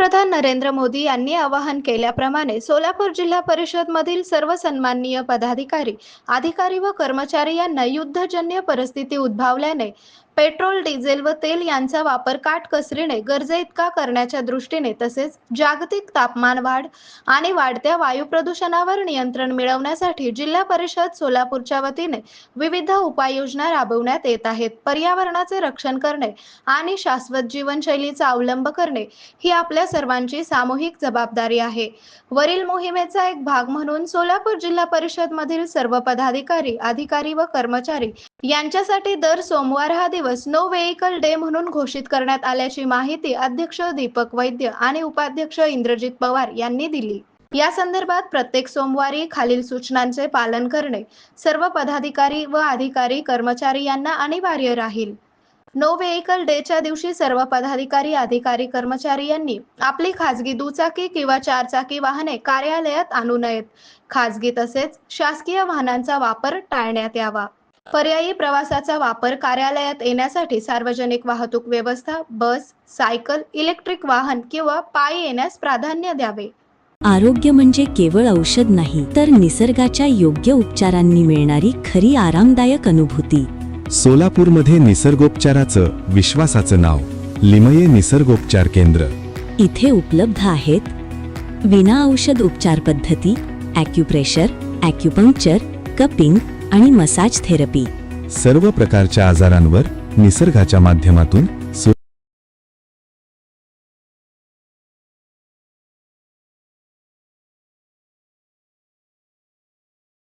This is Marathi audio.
पंतप्रधान नरेंद्र मोदी यांनी आवाहन केल्याप्रमाणे सोलापूर जिल्हा परिषद मधील सर्व सन्माननीय पदाधिकारी, अधिकारी व कर्मचारी यांना युद्धजन्य परिस्थिती उद्भवल्याने पेट्रोल, डिझेल व तेल यांचा वापर काटकसरीने गरजेइतका करण्याच्या दृष्टीने तसेच जागतिक तापमान वाढ आणि वाढत्या वायू प्रदूषणावर नियंत्रण मिळवण्यासाठी जिल्हा परिषद सोलापूरच्या वतीने विविध उपाययोजना राबवण्यात येत आहेत। पर्यावरणाचे रक्षण करणे आणि शाश्वत जीवनशैलीचा अवलंब करणे ही आपल्या सर्वांची सामूहिक जबाबदारी आहे। वरील मोहिमेचा एक भाग म्हणून सोलापूर जिल्हा परिषद मधील सर्व पदाधिकारी, अधिकारी व कर्मचारी यांच्यासाठी दर सोमवार हा दिवस नो व्हेइकल डे म्हणून घोषित करण्यात आल्याची माहिती अध्यक्ष दीपक वैद्य आणि उपाध्यक्ष इंद्रजित पवार यांनी दिली। या संदर्भात प्रत्येक सोमवारी खालील सूचनांचे पालन करणे सर्व पदाधिकारी व अधिकारी कर्मचारी यांना अनिवार्य राहील। नो व्हेइकल डेच्या दिवशी सर्व पदाधिकारी, अधिकारी, कर्मचारी यांनी आपली खाजगी दुचाकी किंवा चारचाकी वाहने कार्यालयात आणू नयेत। खाजगी तसेच शासकीय वाहनांचा वापर टाळण्यात यावा। पर्यायी प्रवासाचा वापर कार्यालयात येण्यासाठी सार्वजनिक वाहतूक व्यवस्था, बस, सायकल, इलेक्ट्रिक वाहन किंवा पायी येण्यास प्राधान्य द्यावे। आरोग्य म्हणजे केवळ औषध नाही, तर निसर्गाच्या योग्य उपचारांनी मिळणारी खरी आरामदायक अनुभूती। सोलापूरमध्ये निसर्गोपचाराचं विश्वासाचं नाव लिमये निसर्गोपचार केंद्र। इथे उपलब्ध आहेत विना औषध उपचार पद्धती, ॲक्युप्रेशर, ॲक्युपंक्चर, कपिंग आणि मसाज थेरपी। सर्व प्रकारच्या आजारांवर निसर्गाच्या माध्यमातून